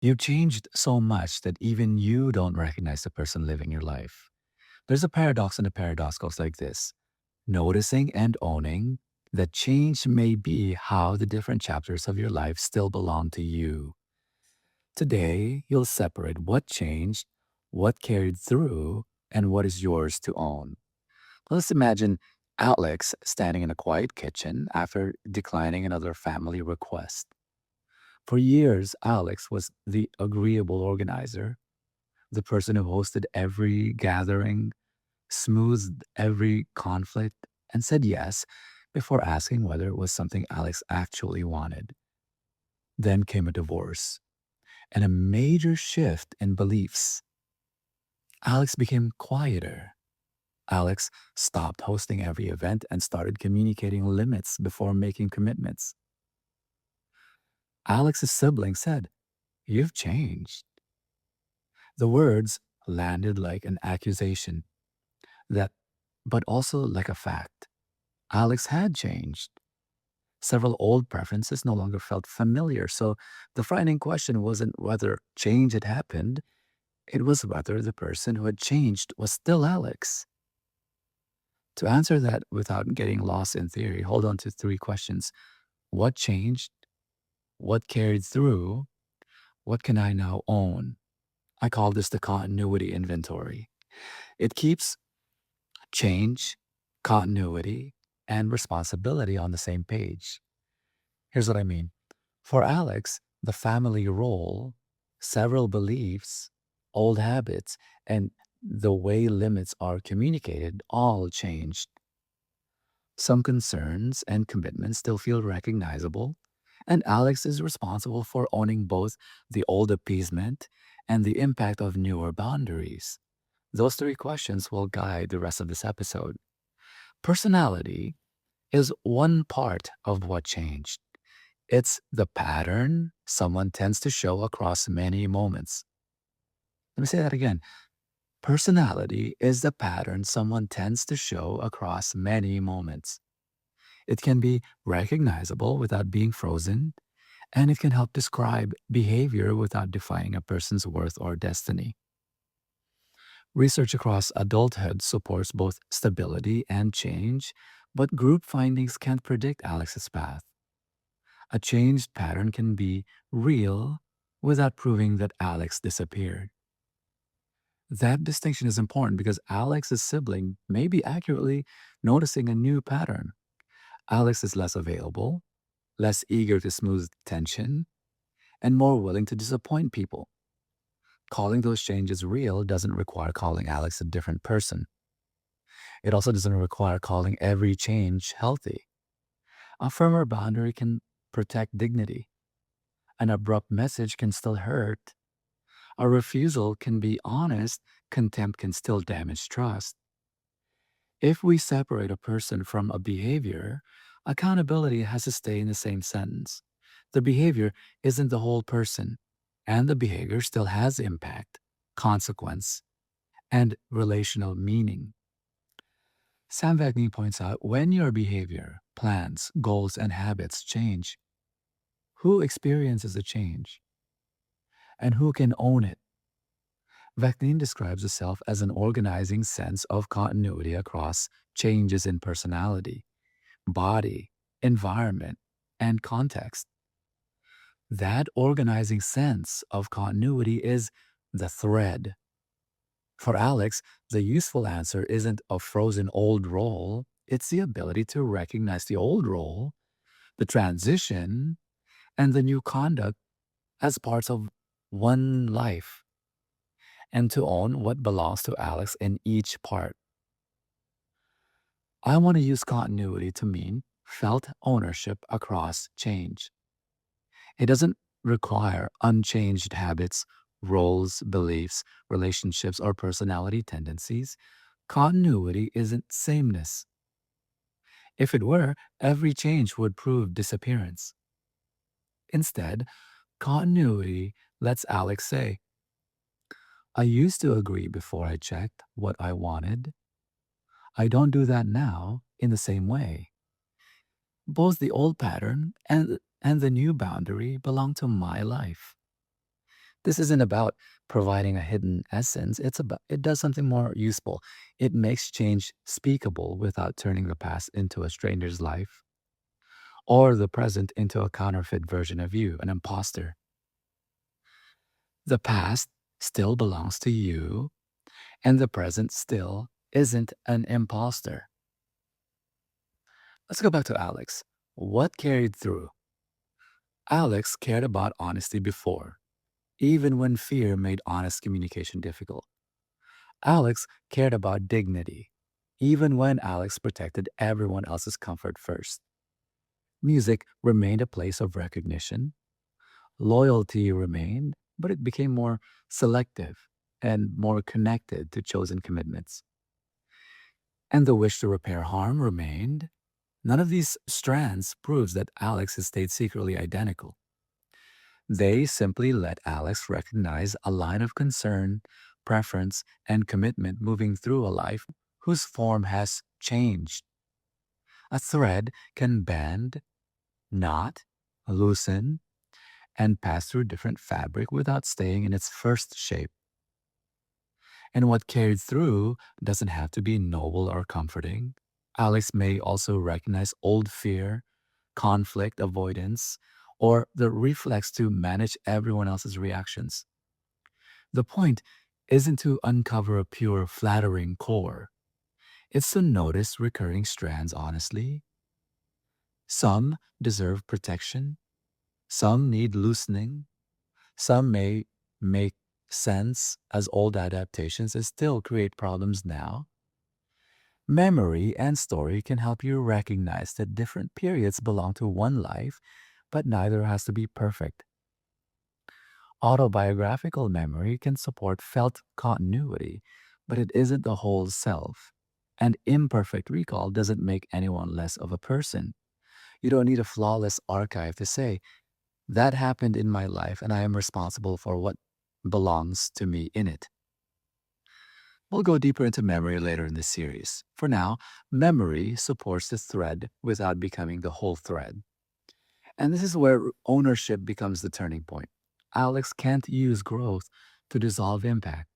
You've changed so much that even you don't recognize the person living your life. There's a paradox, and the paradox goes like this: noticing and owning that change may be how the different chapters of your life still belong to you. Today, you'll separate what changed, what carried through, and what is yours to own. Let's imagine Alex standing in a quiet kitchen after declining another family request. For years, Alex was the agreeable organizer, the person who hosted every gathering, smoothed every conflict, and said yes before asking whether it was something Alex actually wanted. Then came a divorce and a major shift in beliefs. Alex became quieter. Alex stopped hosting every event and started communicating limits before making commitments. Alex's sibling said, "You've changed." The words landed like an accusation that, but also like a fact. Alex had changed. Several old preferences no longer felt familiar. So the frightening question wasn't whether change had happened, it was whether the person who had changed was still Alex. To answer that without getting lost in theory, hold on to three questions. What changed? What carried through? What can I now own? I call this the continuity inventory. It keeps change, continuity, and responsibility on the same page. Here's what I mean. For Alex, the family role, several beliefs, old habits, and the way limits are communicated all changed. Some concerns and commitments still feel recognizable, and Alex is responsible for owning both the old appeasement and the impact of newer boundaries. Those three questions will guide the rest of this episode. Personality is one part of what changed. It's the pattern someone tends to show across many moments. Let me say that again. Personality is the pattern someone tends to show across many moments. It can be recognizable without being frozen, and it can help describe behavior without defining a person's worth or destiny. Research across adulthood supports both stability and change, but group findings can't predict Alex's path. A changed pattern can be real without proving that Alex disappeared. That distinction is important because Alex's sibling may be accurately noticing a new pattern. Alex is less available, less eager to smooth tension, and more willing to disappoint people. Calling those changes real doesn't require calling Alex a different person. It also doesn't require calling every change healthy. A firmer boundary can protect dignity. An abrupt message can still hurt. A refusal can be honest. Contempt can still damage trust. If we separate a person from a behavior, accountability has to stay in the same sentence. The behavior isn't the whole person, and the behavior still has impact, consequence, and relational meaning. Sam Wagner points out when your behavior, plans, goals, and habits change, who experiences the change and who can own it? Wagner describes the self as an organizing sense of continuity across changes in personality, body, environment, and context. That organizing sense of continuity is the thread. For Alex, the useful answer isn't a frozen old role, it's the ability to recognize the old role, the transition, and the new conduct as parts of one life, and to own what belongs to Alex in each part. I want to use continuity to mean felt ownership across change. It doesn't require unchanged habits, roles, beliefs, relationships, or personality tendencies. Continuity isn't sameness. If it were, every change would prove disappearance. Instead, continuity lets Alex say, I used to agree before I checked what I wanted. I don't do that now in the same way. Both the old pattern and the new boundary belong to my life. This isn't about providing a hidden essence. It does something more useful. It makes change speakable without turning the past into a stranger's life or the present into a counterfeit version of you, an imposter. The past still belongs to you, and the present still isn't an imposter. Let's go back to Alex. What carried through? Alex cared about honesty before, even when fear made honest communication difficult. Alex cared about dignity, even when Alex protected everyone else's comfort first. Music remained a place of recognition. Loyalty remained, but it became more selective and more connected to chosen commitments. And the wish to repair harm remained. None of these strands proves that Alex has stayed secretly identical. They simply let Alex recognize a line of concern, preference, and commitment moving through a life whose form has changed. A thread can bend, knot, loosen, and pass through different fabric without staying in its first shape. And what carried through doesn't have to be noble or comforting. Alex may also recognize old fear, conflict avoidance, or the reflex to manage everyone else's reactions. The point isn't to uncover a pure, flattering core. It's to notice recurring strands honestly. Some deserve protection, some need loosening, some may make sense as old adaptations and still create problems now. Memory and story can help you recognize that different periods belong to one life, but neither has to be perfect. Autobiographical memory can support felt continuity, but it isn't the whole self. And imperfect recall doesn't make anyone less of a person. You don't need a flawless archive to say, that happened in my life and I am responsible for what belongs to me in it. We'll go deeper into memory later in this series. For now, memory supports the thread without becoming the whole thread. And this is where ownership becomes the turning point. Alex can't use growth to dissolve impact.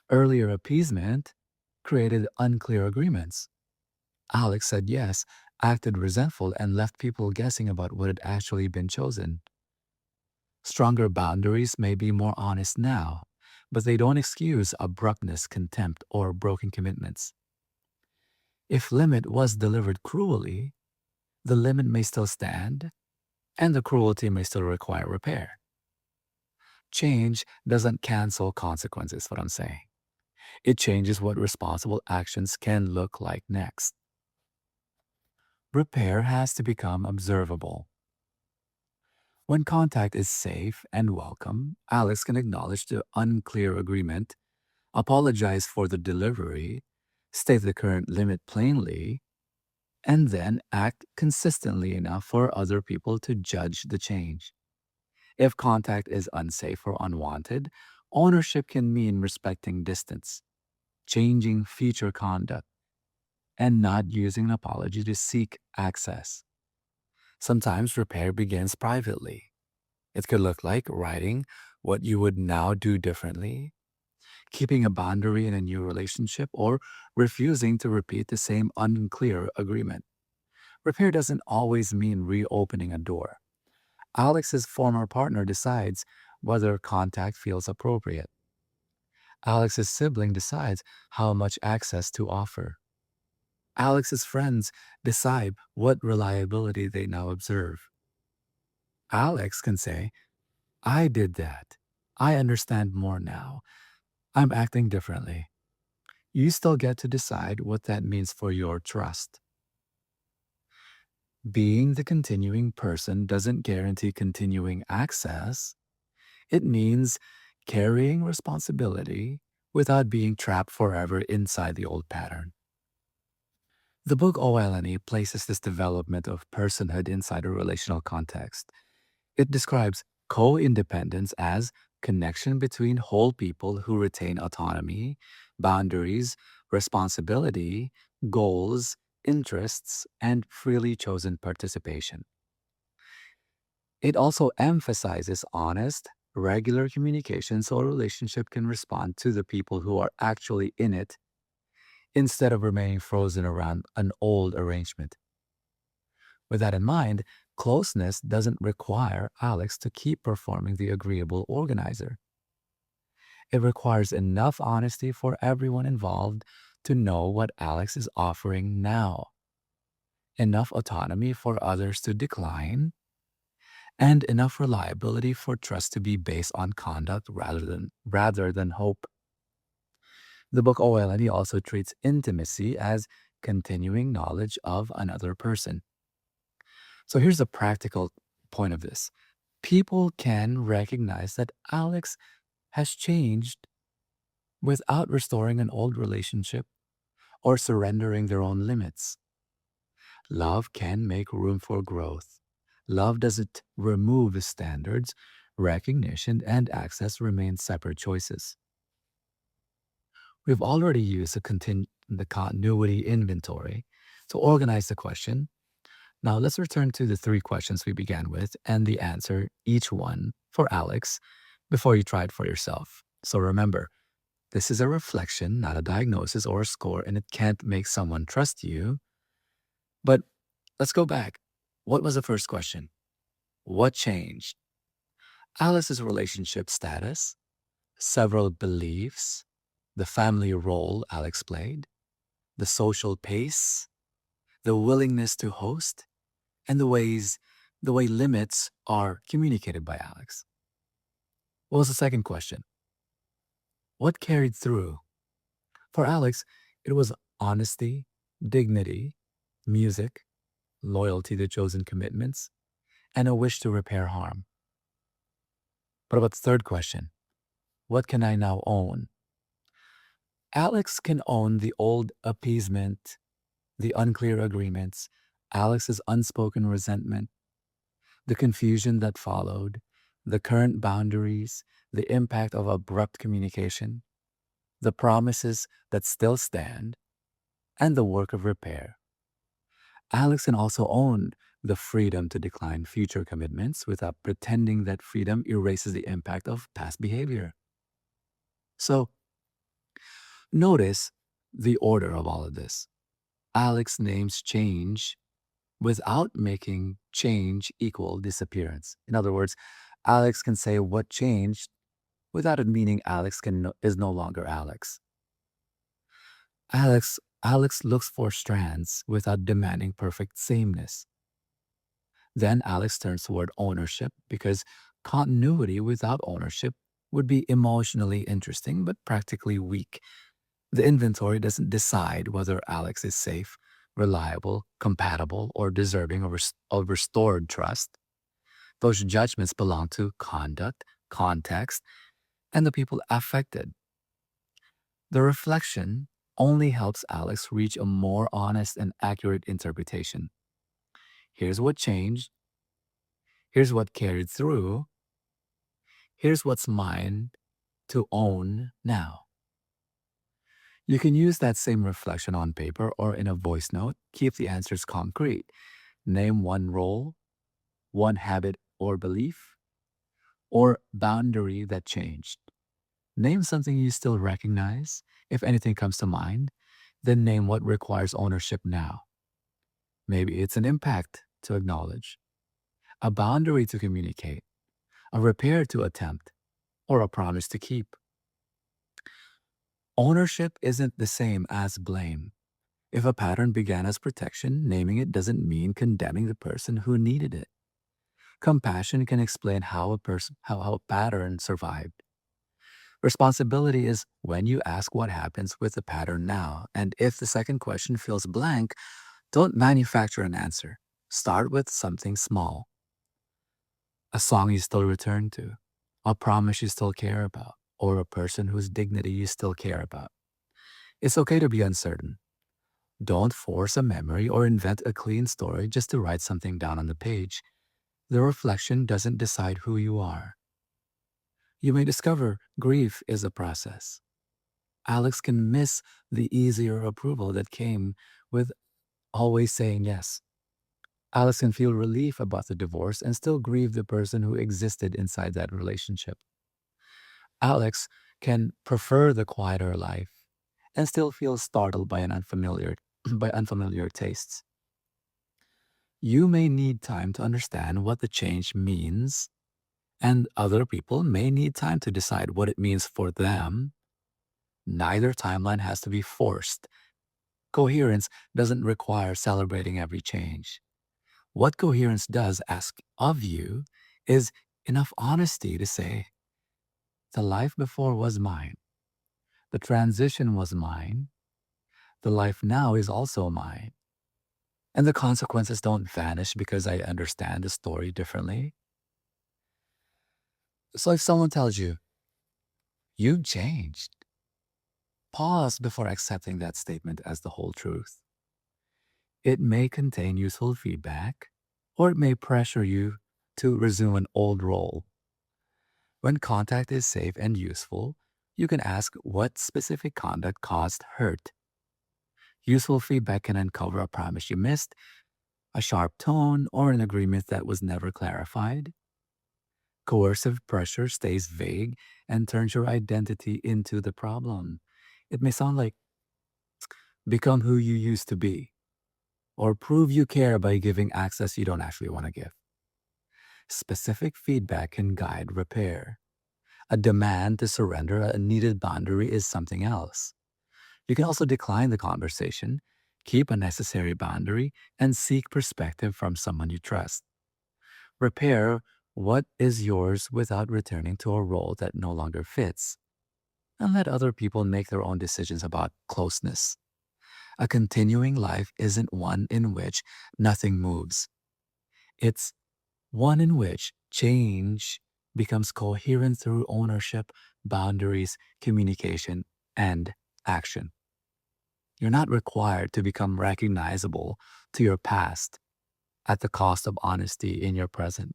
Earlier appeasement created unclear agreements. Alex said yes, acted resentful, and left people guessing about what had actually been chosen. Stronger boundaries may be more honest now, but they don't excuse abruptness, contempt, or broken commitments. If limit was delivered cruelly, the limit may still stand, and the cruelty may still require repair. Change doesn't cancel consequences, what I'm saying. It changes what responsible actions can look like next. Repair has to become observable. When contact is safe and welcome, Alex can acknowledge the unclear agreement, apologize for the delivery, state the current limit plainly, and then act consistently enough for other people to judge the change. If contact is unsafe or unwanted, ownership can mean respecting distance, changing future conduct, and not using an apology to seek access. Sometimes repair begins privately. It could look like writing what you would now do differently, keeping a boundary in a new relationship, or refusing to repeat the same unclear agreement. Repair doesn't always mean reopening a door. Alex's former partner decides whether contact feels appropriate. Alex's sibling decides how much access to offer. Alex's friends decide what reliability they now observe. Alex can say, I did that. I understand more now. I'm acting differently. You still get to decide what that means for your trust. Being the continuing person doesn't guarantee continuing access. It means carrying responsibility without being trapped forever inside the old pattern. The book OLNE places this development of personhood inside a relational context. It describes co-independence as connection between whole people who retain autonomy, boundaries, responsibility, goals, interests, and freely chosen participation. It also emphasizes honest, regular communication so a relationship can respond to the people who are actually in it instead of remaining frozen around an old arrangement. With that in mind, closeness doesn't require Alex to keep performing the agreeable organizer. It requires enough honesty for everyone involved to know what Alex is offering now, enough autonomy for others to decline, and enough reliability for trust to be based on conduct rather than hope. The book OLNE also treats intimacy as continuing knowledge of another person. So here's the practical point of this. People can recognize that Alex has changed without restoring an old relationship or surrendering their own limits. Love can make room for growth. Love doesn't remove the standards. Recognition and access remain separate choices. We've already used the continuity inventory to organize the question. Now let's return to the three questions we began with and the answer, each one for Alex, before you try it for yourself. So remember, this is a reflection, not a diagnosis or a score, and it can't make someone trust you. But let's go back. What was the first question? What changed? Alice's relationship status, several beliefs, the family role Alex played, the social pace, the willingness to host, and the way limits are communicated by Alex. What was the second question? What carried through? For Alex, it was honesty, dignity, music, loyalty to chosen commitments, and a wish to repair harm. What about the third question? What can I now own? Alex can own the old appeasement, the unclear agreements, Alex's unspoken resentment, the confusion that followed, the current boundaries, the impact of abrupt communication, the promises that still stand, and the work of repair. Alex can also own the freedom to decline future commitments without pretending that freedom erases the impact of past behavior. So, notice the order of all of this. Alex names change without making change equal disappearance. In other words, Alex can say what changed without it meaning is no longer Alex. Alex looks for strands without demanding perfect sameness. Then Alex turns toward ownership because continuity without ownership would be emotionally interesting but practically weak. The inventory doesn't decide whether Alex is safe, reliable, compatible, or deserving of restored trust. Those judgments belong to conduct, context, and the people affected. The reflection only helps Alex reach a more honest and accurate interpretation. Here's what changed. Here's what carried through. Here's what's mine to own now. You can use that same reflection on paper or in a voice note. Keep the answers concrete. Name one role, one habit or belief, or boundary that changed. Name something you still recognize. If anything comes to mind, then name what requires ownership now. Maybe it's an impact to acknowledge, a boundary to communicate, a repair to attempt, or a promise to keep. Ownership isn't the same as blame. If a pattern began as protection, naming it doesn't mean condemning the person who needed it. Compassion can explain how a pattern survived. Responsibility is when you ask what happens with the pattern now. And if the second question feels blank, don't manufacture an answer. Start with something small. A song you still return to, a promise you still care about, or a person whose dignity you still care about. It's okay to be uncertain. Don't force a memory or invent a clean story just to write something down on the page. The reflection doesn't decide who you are. You may discover grief is a process. Alex can miss the easier approval that came with always saying yes. Alex can feel relief about the divorce and still grieve the person who existed inside that relationship. Alex can prefer the quieter life and still feel startled by an unfamiliar by unfamiliar tastes. You may need time to understand what the change means, and other people may need time to decide what it means for them. Neither timeline has to be forced. Coherence doesn't require celebrating every change. What coherence does ask of you is enough honesty to say, the life before was mine, the transition was mine, the life now is also mine. And the consequences don't vanish because I understand the story differently. So if someone tells you, you've changed, pause before accepting that statement as the whole truth. It may contain useful feedback, or it may pressure you to resume an old role. When contact is safe and useful, you can ask what specific conduct caused hurt. Useful feedback can uncover a promise you missed, a sharp tone, or an agreement that was never clarified. Coercive pressure stays vague and turns your identity into the problem. It may sound like become who you used to be, or prove you care by giving access you don't actually want to give. Specific feedback can guide repair. A demand to surrender a needed boundary is something else. You can also decline the conversation, keep a necessary boundary, and seek perspective from someone you trust. Repair what is yours without returning to a role that no longer fits, and let other people make their own decisions about closeness. A continuing life isn't one in which nothing moves. It's one in which change becomes coherent through ownership, boundaries, communication, and action. You're not required to become recognizable to your past at the cost of honesty in your present.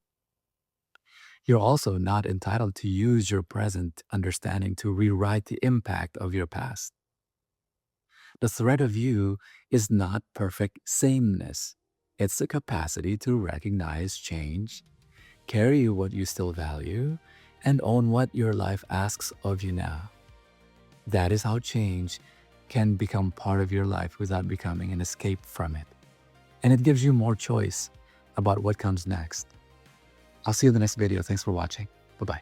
You're also not entitled to use your present understanding to rewrite the impact of your past. The threat of you is not perfect sameness. It's the capacity to recognize change, carry what you still value, and own what your life asks of you now. That is how change can become part of your life without becoming an escape from it. And it gives you more choice about what comes next. I'll see you in the next video. Thanks for watching. Bye-bye.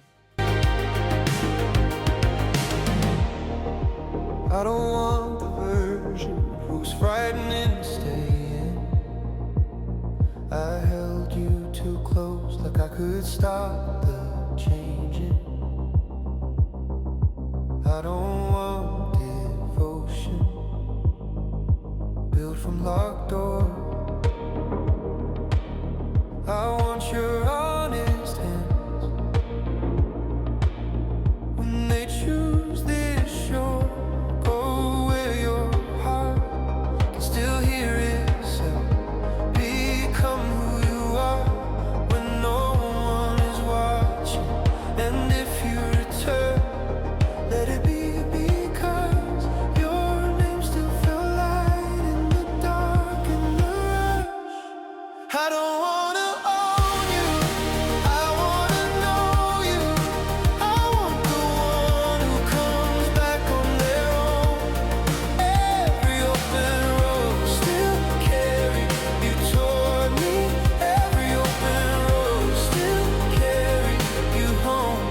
I don't want the version who's frightening staying. I held you too close, like I could stop the changing. I don't want devotion built from locked doors. I want your honest hands when they choose this shore. Go where your heart can still hear itself. Become who you are when no one is watching. And if you return, let it be because your name still felt light in the dark and the rush. I don't wanna own you, I wanna know you. I want the one who comes back on their own. Every open road still carry you toward me. Every open road still carry you home.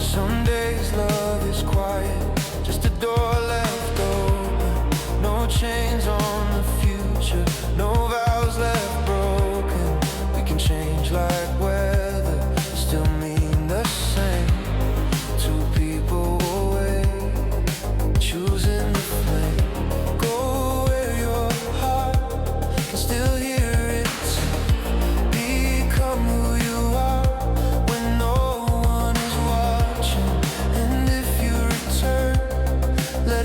Some days love is quiet, just a door left open. No chains on the future, no vows left broken. We can change like weather, still mean the same. Two people away, choosing the flame. Go where your heart can still hear it. Become who you are when no one is watching. And if you return, let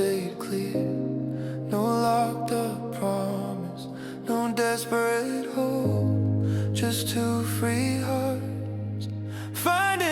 laid clear. No locked up promise, no desperate hope, just two free hearts finding